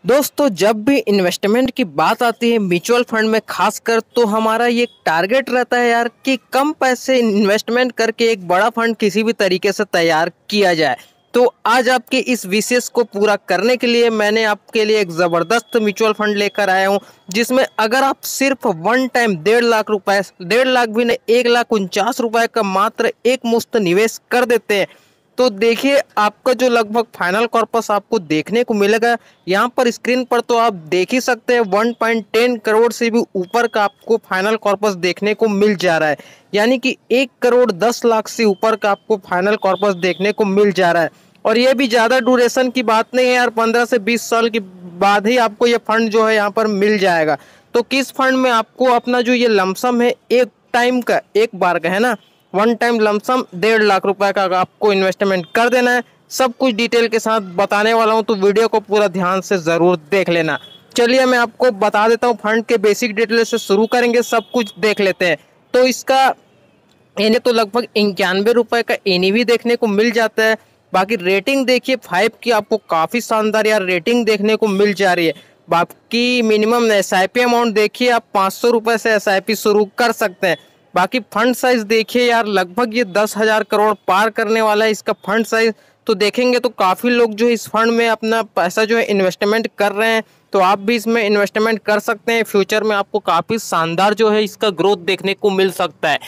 दोस्तों, जब भी इन्वेस्टमेंट की बात आती है म्यूचुअल फंड में खासकर, तो हमारा ये टारगेट रहता है यार कि कम पैसे इन्वेस्टमेंट करके एक बड़ा फंड किसी भी तरीके से तैयार किया जाए। तो आज आपके इस विशेष को पूरा करने के लिए मैंने आपके लिए एक ज़बरदस्त म्यूचुअल फंड लेकर आया हूँ, जिसमें अगर आप सिर्फ वन टाइम 1.5 लाख रुपए, 1.5 लाख भी नहीं, 1,49,000 रुपए का मात्र एक मुश्त निवेश कर देते हैं, तो देखिए आपका जो लगभग फाइनल कॉर्पस आपको देखने को मिलेगा। यहाँ पर स्क्रीन पर तो आप देख ही सकते हैं 1.10 करोड़ से भी ऊपर का आपको फाइनल कॉर्पस देखने को मिल जा रहा है। यानी कि 1,10,00,000 से ऊपर का आपको फाइनल कॉर्पस देखने को मिल जा रहा है। और ये भी ज़्यादा ड्यूरेशन की बात नहीं है यार, 15 से 20 साल के बाद ही आपको ये फंड जो है यहाँ पर मिल जाएगा। तो किस फंड में आपको अपना जो ये लमसम है, एक टाइम का, एक बार का है ना, वन टाइम लमसम 1.5 लाख रुपए का आपको इन्वेस्टमेंट कर देना है। सब कुछ डिटेल के साथ बताने वाला हूं, तो वीडियो को पूरा ध्यान से ज़रूर देख लेना। चलिए मैं आपको बता देता हूं, फंड के बेसिक डिटेल से शुरू करेंगे, सब कुछ देख लेते हैं। तो इसका इन्हें तो लगभग 91 रुपए का एनईवी देखने को मिल जाता है। बाकी रेटिंग देखिए 5 की, आपको काफ़ी शानदार यार रेटिंग देखने को मिल जा रही है। बाकी मिनिमम एसआईपी अमाउंट देखिए, आप 500 रुपये से एसआईपी शुरू कर सकते हैं। बाकी फंड साइज देखिए यार, लगभग ये 10,000 करोड़ पार करने वाला है इसका फंड साइज। तो देखेंगे तो काफ़ी लोग जो है इस फंड में अपना पैसा जो है इन्वेस्टमेंट कर रहे हैं, तो आप भी इसमें इन्वेस्टमेंट कर सकते हैं। फ्यूचर में आपको काफ़ी शानदार जो है इसका ग्रोथ देखने को मिल सकता है।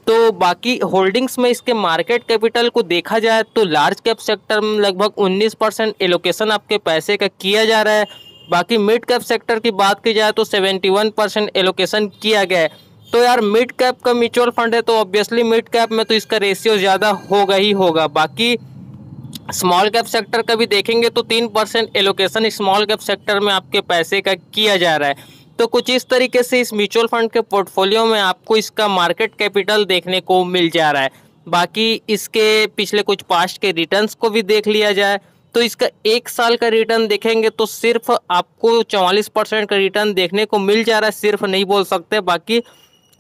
तो बाकी होल्डिंग्स में इसके मार्केट कैपिटल को देखा जाए तो लार्ज कैप सेक्टर में लगभग 19% एलोकेशन आपके पैसे का किया जा रहा है। बाकी मिड कैप सेक्टर की बात की जाए तो 71% एलोकेशन किया गया है। तो यार मिड कैप का म्यूचुअल फंड है, तो ऑब्वियसली मिड कैप में तो इसका रेशियो ज़्यादा होगा ही होगा। बाकी स्मॉल कैप सेक्टर का भी देखेंगे तो 3% एलोकेशन स्मॉल कैप सेक्टर में आपके पैसे का किया जा रहा है। तो कुछ इस तरीके से इस म्यूचुअल फंड के पोर्टफोलियो में आपको इसका मार्केट कैपिटल देखने को मिल जा रहा है। बाकी इसके पिछले कुछ पास्ट के रिटर्न्स को भी देख लिया जाए तो इसका एक साल का रिटर्न देखेंगे तो सिर्फ आपको 44% का रिटर्न देखने को मिल जा रहा है, सिर्फ नहीं बोल सकते। बाकी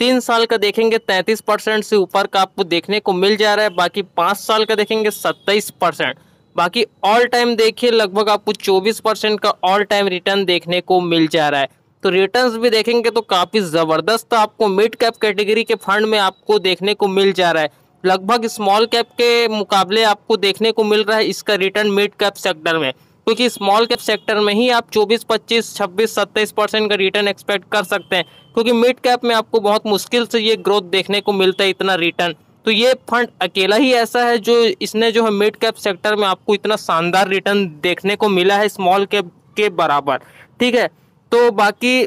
3 साल का देखेंगे 33% से ऊपर का आपको देखने को मिल जा रहा है। बाकी 5 साल का देखेंगे 27%। बाकी ऑल टाइम देखिए लगभग आपको 24% का ऑल टाइम रिटर्न देखने को मिल जा रहा है। तो रिटर्न्स भी देखेंगे तो काफ़ी ज़बरदस्त आपको मिड कैप कैटेगरी के फंड में आपको देखने को मिल जा रहा है। लगभग स्मॉल कैप के मुकाबले आपको देखने को मिल रहा है इसका रिटर्न मिड कैप सेक्टर में, क्योंकि स्मॉल कैप सेक्टर में ही आप 24, 25, 26, 27% का रिटर्न एक्सपेक्ट कर सकते हैं, क्योंकि मिड कैप में आपको बहुत मुश्किल से ये ग्रोथ देखने को मिलता है इतना रिटर्न। तो ये फंड अकेला ही ऐसा है जो इसने जो है मिड कैप सेक्टर में आपको इतना शानदार रिटर्न देखने को मिला है स्मॉल कैप के बराबर। ठीक है, तो बाकी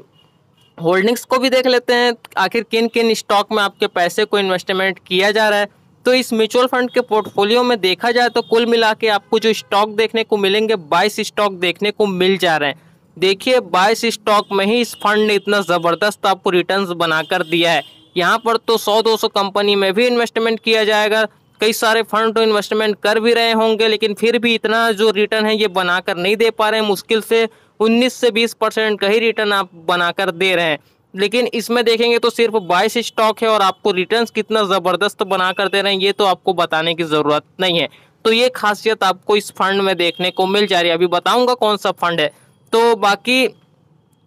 होल्डिंग्स को भी देख लेते हैं, आखिर किन किन स्टॉक में आपके पैसे को इन्वेस्टमेंट किया जा रहा है। तो इस म्यूचुअल फंड के पोर्टफोलियो में देखा जाए तो कुल मिला के आपको जो स्टॉक देखने को मिलेंगे 22 स्टॉक देखने को मिल जा रहे हैं। देखिए 22 स्टॉक में ही इस फंड ने इतना ज़बरदस्त आपको रिटर्न्स बनाकर दिया है। यहाँ पर तो 100-200 कंपनी में भी इन्वेस्टमेंट किया जाएगा, कई सारे फंड तो इन्वेस्टमेंट कर भी रहे होंगे, लेकिन फिर भी इतना जो रिटर्न है ये बनाकर नहीं दे पा रहे हैं। मुश्किल से 19 से 20% का ही रिटर्न आप बनाकर दे रहे हैं। लेकिन इसमें देखेंगे तो सिर्फ 22 स्टॉक है और आपको रिटर्न्स कितना ज़बरदस्त बनाकर दे रहे हैं ये तो आपको बताने की ज़रूरत नहीं है। तो ये खासियत आपको इस फंड में देखने को मिल जा रही है। अभी बताऊंगा कौन सा फंड है। तो बाकी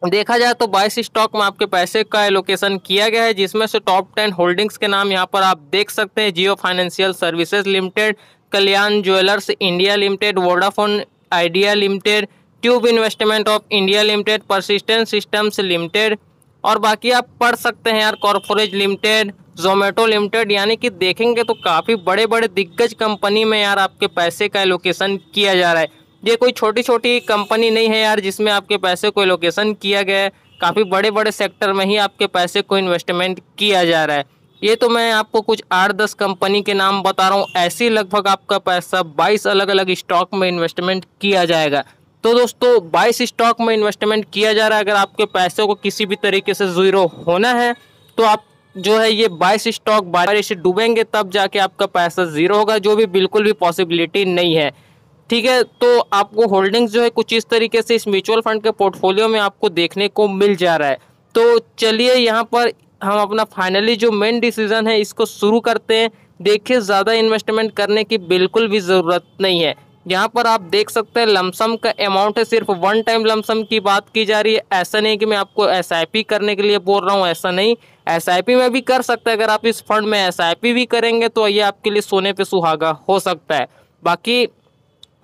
देखा जाए तो 22 स्टॉक में आपके पैसे का एलोकेशन किया गया है, जिसमें से टॉप 10 होल्डिंग्स के नाम यहाँ पर आप देख सकते हैं। Jio financial services limited, Kalyan jewellers India limited, Vodafone Idea limited, Tube investment of India limited, persistent systems limited, और बाकी आप पढ़ सकते हैं यार कॉर्पोरेज लिमिटेड, जोमेटो लिमिटेड। यानी कि देखेंगे तो काफ़ी बड़े बड़े दिग्गज कंपनी में यार आपके पैसे का एलोकेशन किया जा रहा है। ये कोई छोटी छोटी कंपनी नहीं है यार जिसमें आपके पैसे को एलोकेशन किया गया है, काफ़ी बड़े बड़े सेक्टर में ही आपके पैसे को इन्वेस्टमेंट किया जा रहा है। ये तो मैं आपको कुछ 8-10 कंपनी के नाम बता रहा हूँ, ऐसे लगभग आपका पैसा 22 अलग अलग स्टॉक में इन्वेस्टमेंट किया जाएगा। तो दोस्तों 22 स्टॉक में इन्वेस्टमेंट किया जा रहा है। अगर आपके पैसे को किसी भी तरीके से ज़ीरो होना है तो आप जो है ये 22 स्टॉक बारी से डूबेंगे, तब जाके आपका पैसा ज़ीरो होगा, जो भी बिल्कुल भी पॉसिबिलिटी नहीं है। ठीक है, तो आपको होल्डिंग्स जो है कुछ इस तरीके से इस म्यूचुअल फंड के पोर्टफोलियो में आपको देखने को मिल जा रहा है। तो चलिए यहाँ पर हम अपना फाइनली जो मेन डिसीजन है इसको शुरू करते हैं। देखिए ज़्यादा इन्वेस्टमेंट करने की बिल्कुल भी ज़रूरत नहीं है। यहाँ पर आप देख सकते हैं लमसम का अमाउंट है, सिर्फ वन टाइम लमसम की बात की जा रही है। ऐसा नहीं कि मैं आपको एसआईपी करने के लिए बोल रहा हूँ, ऐसा नहीं। एसआईपी में भी कर सकते हैं, अगर आप इस फंड में एसआईपी भी करेंगे तो ये आपके लिए सोने पे सुहागा हो सकता है। बाकी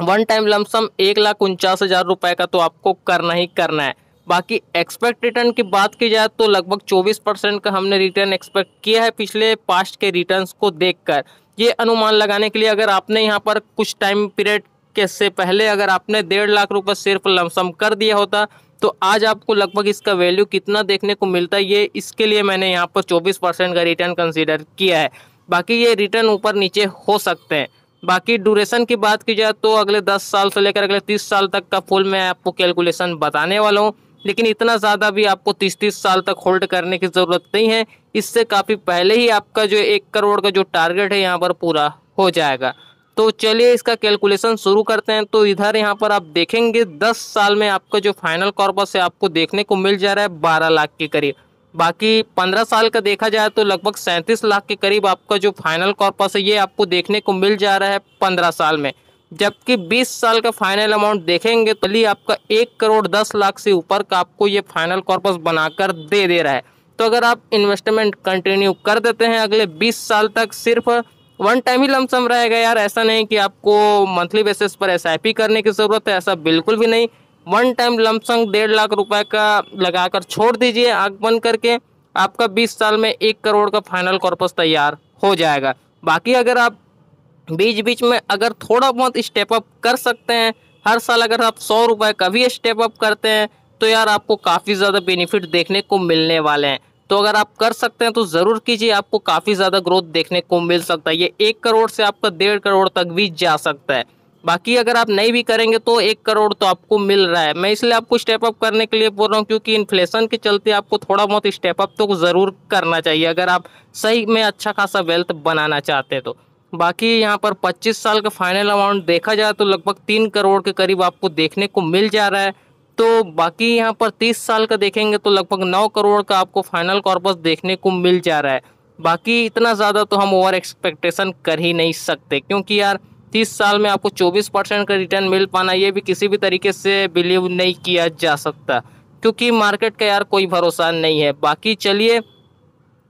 वन टाइम लमसम 1,49,000 रुपए का तो आपको करना ही करना है। बाकी एक्सपेक्ट रिटर्न की बात की जाए तो लगभग 24% का हमने रिटर्न एक्सपेक्ट किया है पिछले पास्ट के रिटर्न्स को देखकर। ये अनुमान लगाने के लिए अगर आपने यहाँ पर कुछ टाइम पीरियड के से पहले अगर आपने 1.5 लाख रुपए सिर्फ लमसम कर दिया होता तो आज आपको लगभग इसका वैल्यू कितना देखने को मिलता है, ये इसके लिए मैंने यहाँ पर 24% का रिटर्न कंसीडर किया है। बाकी ये रिटर्न ऊपर नीचे हो सकते हैं। बाकी ड्यूरेशन की बात की जाए तो अगले 10 साल से लेकर अगले 30 साल तक का फुल मैं आपको कैलकुलेशन बताने वाला हूँ, लेकिन इतना ज़्यादा भी आपको 30-30 साल तक होल्ड करने की ज़रूरत नहीं है। इससे काफ़ी पहले ही आपका जो 1 करोड़ का जो टारगेट है यहाँ पर पूरा हो जाएगा। तो चलिए इसका कैलकुलेशन शुरू करते हैं। तो इधर यहाँ पर आप देखेंगे 10 साल में आपका जो फाइनल कॉर्पस है आपको देखने को मिल जा रहा है 12 लाख के करीब। बाकी 15 साल का देखा जाए तो लगभग 37 लाख के करीब आपका जो फाइनल कॉर्पस है ये आपको देखने को मिल जा रहा है 15 साल में। जबकि 20 साल का फाइनल अमाउंट देखेंगे तो ये आपका 1,10,00,000 से ऊपर का आपको ये फाइनल कॉर्पस बनाकर दे रहा है। तो अगर आप इन्वेस्टमेंट कंटिन्यू कर देते हैं अगले 20 साल तक, सिर्फ वन टाइम ही लमसम रहेगा यार, ऐसा नहीं कि आपको मंथली बेसिस पर एसआईपी करने की ज़रूरत है, ऐसा बिल्कुल भी नहीं। वन टाइम लमसम 1.5 लाख रुपए का लगाकर छोड़ दीजिए आंख बंद करके, आपका 20 साल में 1 करोड़ का फाइनल कॉर्पस तैयार हो जाएगा। बाकी अगर आप बीच बीच में अगर थोड़ा बहुत स्टेप अप कर सकते हैं, हर साल अगर आप 100 रुपये का भी स्टेप अप करते हैं तो यार आपको काफ़ी ज़्यादा बेनिफिट देखने को मिलने वाले हैं। तो अगर आप कर सकते हैं तो ज़रूर कीजिए, आपको काफ़ी ज़्यादा ग्रोथ देखने को मिल सकता है। ये 1 करोड़ से आपका 1.5 करोड़ तक भी जा सकता है। बाकी अगर आप नहीं भी करेंगे तो 1 करोड़ तो आपको मिल रहा है। मैं इसलिए आपको स्टेप अप करने के लिए बोल रहा हूँ क्योंकि इन्फ्लेशन के चलते आपको थोड़ा बहुत स्टेप अप तो ज़रूर करना चाहिए अगर आप सही में अच्छा खासा वेल्थ बनाना चाहते हैं तो। बाकी यहाँ पर 25 साल का फाइनल अमाउंट देखा जाए तो लगभग 3 करोड़ के करीब आपको देखने को मिल जा रहा है। तो बाकी यहाँ पर 30 साल का देखेंगे तो लगभग 9 करोड़ का आपको फाइनल कॉर्पस देखने को मिल जा रहा है। बाकी इतना ज़्यादा तो हम ओवर एक्सपेक्टेशन कर ही नहीं सकते क्योंकि यार 30 साल में आपको 24% का रिटर्न मिल पाना ये भी किसी भी तरीके से बिलीव नहीं किया जा सकता क्योंकि मार्केट का यार कोई भरोसा नहीं है। बाकी चलिए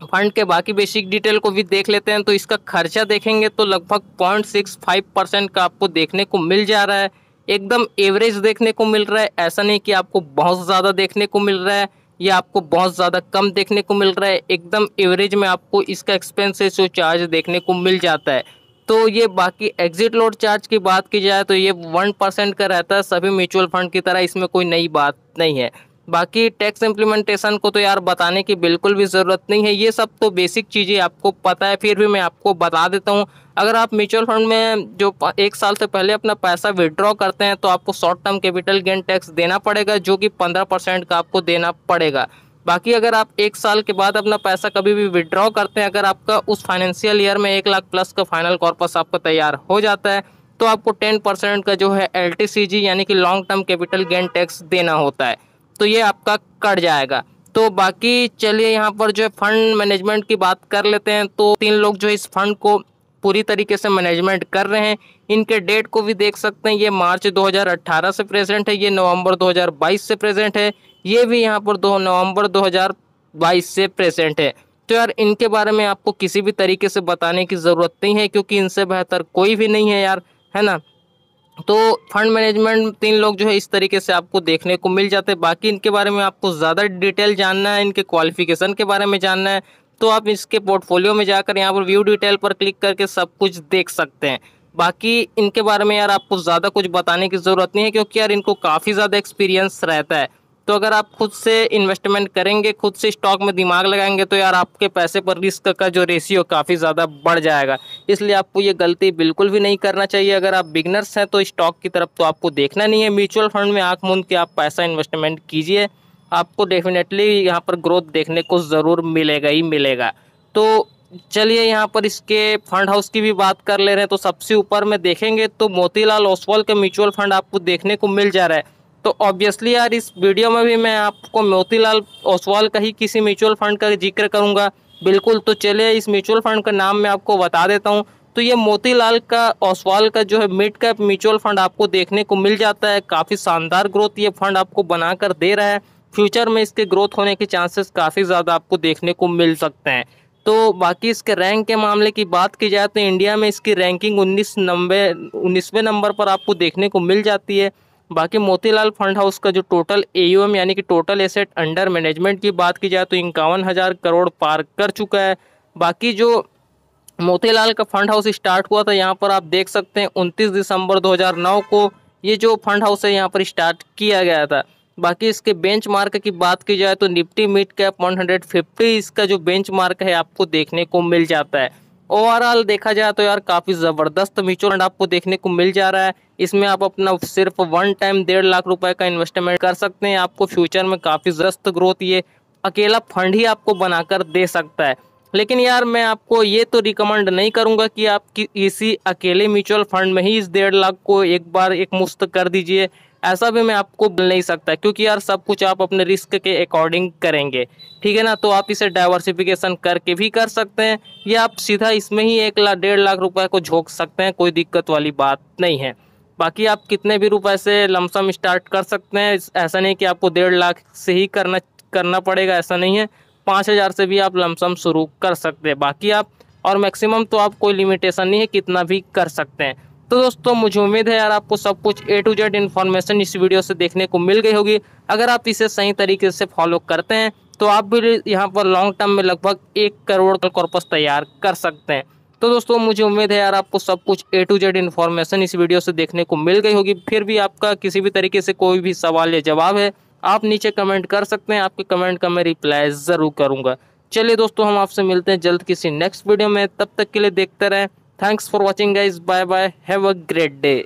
फंड के बाकी बेसिक डिटेल को भी देख लेते हैं। तो इसका खर्चा देखेंगे तो लगभग 0.65% का आपको देखने को मिल जा रहा है, एकदम एवरेज देखने को मिल रहा है। ऐसा नहीं कि आपको बहुत ज़्यादा देखने को मिल रहा है या आपको बहुत ज़्यादा कम देखने को मिल रहा है, एकदम एवरेज में आपको इसका एक्सपेंस रेशियो चार्ज देखने को मिल जाता है। तो ये बाकी एग्जिट लोड चार्ज की बात की जाए तो ये 1% का रहता है सभी म्यूचुअल फंड की तरह, इसमें कोई नई बात नहीं है। बाकी टैक्स इम्प्लीमेंटेशन को तो यार बताने की बिल्कुल भी ज़रूरत नहीं है, ये सब तो बेसिक चीज़ें आपको पता है, फिर भी मैं आपको बता देता हूँ। अगर आप म्यूचुअल फंड में जो 1 साल से पहले अपना पैसा विड्रॉ करते हैं तो आपको short term capital gain tax देना पड़ेगा जो कि 15% का आपको देना पड़ेगा। बाकी अगर आप 1 साल के बाद अपना पैसा कभी भी विड्रॉ करते हैं, अगर आपका उस फाइनेंशियल ईयर में 1 लाख प्लस का फाइनल कॉर्पस आपका तैयार हो जाता है तो आपको 10% का जो है LTCG यानी कि long term capital gain tax देना होता है, तो ये आपका कट जाएगा। तो बाकी चलिए यहाँ पर जो है फंड मैनेजमेंट की बात कर लेते हैं। तो 3 लोग जो इस फंड को पूरी तरीके से मैनेजमेंट कर रहे हैं, इनके डेट को भी देख सकते हैं। ये मार्च 2018 से प्रेजेंट है, ये नवंबर 2022 से प्रेजेंट है, ये भी यहाँ पर 2 नवंबर 2022 से प्रेजेंट है। तो यार इनके बारे में आपको किसी भी तरीके से बताने की ज़रूरत नहीं है क्योंकि इनसे बेहतर कोई भी नहीं है यार, है ना। तो फंड मैनेजमेंट 3 लोग जो है इस तरीके से आपको देखने को मिल जाते हैं। बाकी इनके बारे में आपको ज़्यादा डिटेल जानना है, इनके क्वालिफिकेशन के बारे में जानना है तो आप इसके पोर्टफोलियो में जाकर यहाँ पर व्यू डिटेल पर क्लिक करके सब कुछ देख सकते हैं। बाकी इनके बारे में यार आपको ज़्यादा कुछ बताने की ज़रूरत नहीं है क्योंकि यार इनको काफ़ी ज़्यादा एक्सपीरियंस रहता है। तो अगर आप खुद से इन्वेस्टमेंट करेंगे, खुद से स्टॉक में दिमाग लगाएंगे तो यार आपके पैसे पर रिस्क का जो रेशियो काफ़ी ज़्यादा बढ़ जाएगा, इसलिए आपको ये गलती बिल्कुल भी नहीं करना चाहिए। अगर आप बिगनर्स हैं तो स्टॉक की तरफ तो आपको देखना नहीं है, म्यूचुअल फंड में आंख मूंद के आप पैसा इन्वेस्टमेंट कीजिए, आपको डेफिनेटली यहाँ पर ग्रोथ देखने को ज़रूर मिलेगा ही मिलेगा। तो चलिए यहाँ पर इसके फंड हाउस की भी बात कर ले रहे हैं। तो सबसे ऊपर में देखेंगे तो मोतीलाल ओसवाल का म्यूचुअल फंड आपको देखने को मिल जा रहा है। तो ऑब्वियसली यार इस वीडियो में भी मैं आपको मोतीलाल ओसवाल का ही किसी म्यूचुअल फंड का जिक्र करूंगा बिल्कुल। तो चलिए इस म्यूचुअल फंड का नाम मैं आपको बता देता हूं। तो ये मोतीलाल का ओसवाल का जो है मिड कैप म्यूचुअल फंड आपको देखने को मिल जाता है। काफ़ी शानदार ग्रोथ ये फंड आपको बनाकर दे रहा है। फ्यूचर में इसके ग्रोथ होने के चांसेस काफ़ी ज़्यादा आपको देखने को मिल सकते हैं। तो बाकी इसके रैंक के मामले की बात की जाए तो इंडिया में इसकी रैंकिंग 19वें नंबर पर आपको देखने को मिल जाती है। बाकी मोतीलाल फंड हाउस का जो टोटल AUM यानी कि टोटल एसेट अंडर मैनेजमेंट की बात की जाए तो 51,000 करोड़ पार कर चुका है। बाकी जो मोतीलाल का फंड हाउस स्टार्ट हुआ था, यहाँ पर आप देख सकते हैं 29 दिसंबर 2009 को ये जो फंड हाउस है यहाँ पर स्टार्ट किया गया था। बाकी इसके बेंचमार्क की बात की जाए तो निफ्टी मिड कैप 150 इसका जो बेंचमार्क है आपको देखने को मिल जाता है। ओवरऑल देखा जाए तो यार काफ़ी ज़बरदस्त म्यूचुअल फंड आपको देखने को मिल जा रहा है। इसमें आप अपना सिर्फ वन टाइम 1.5 लाख रुपए का इन्वेस्टमेंट कर सकते हैं। आपको फ्यूचर में काफ़ी ज़बरदस्त ग्रोथ ये अकेला फंड ही आपको बनाकर दे सकता है। लेकिन यार मैं आपको ये तो रिकमेंड नहीं करूंगा कि आप किसी अकेले म्यूचुअल फंड में ही इस 1.5 लाख को एक बार एक मुश्त कर दीजिए। ऐसा भी मैं आपको बोल नहीं सकता, क्योंकि यार सब कुछ आप अपने रिस्क के अकॉर्डिंग करेंगे, ठीक है ना। तो आप इसे डाइवर्सिफिकेशन करके भी कर सकते हैं, या आप सीधा इसमें ही 1.5 लाख रुपए को झोंक सकते हैं, कोई दिक्कत वाली बात नहीं है। बाकी आप कितने भी रुपए से लमसम स्टार्ट कर सकते हैं। ऐसा नहीं कि आपको 1.5 लाख से ही करना पड़ेगा, ऐसा नहीं है। 5,000 से भी आप लमसम शुरू कर सकते हैं। बाकी आप और मैक्सिमम तो आप कोई लिमिटेशन नहीं है, कितना भी कर सकते हैं। तो दोस्तों मुझे उम्मीद है यार आपको सब कुछ A to Z इन्फॉर्मेशन इस वीडियो से देखने को मिल गई होगी। अगर आप इसे सही तरीके से फॉलो करते हैं तो आप भी यहाँ पर लॉन्ग टर्म में लगभग 1 करोड़ का कॉर्पस तैयार कर सकते हैं। तो दोस्तों मुझे उम्मीद है यार आपको सब कुछ A to Z इन्फॉर्मेशन इस वीडियो से देखने को मिल गई होगी। फिर भी आपका किसी भी तरीके से कोई भी सवाल या जवाब है, आप नीचे कमेंट कर सकते हैं। आपके कमेंट का मैं रिप्लाई ज़रूर करूँगा। चलिए दोस्तों, हम आपसे मिलते हैं जल्द किसी नेक्स्ट वीडियो में। तब तक के लिए देखते रहें। Thanks for watching guys, bye bye, have a great day.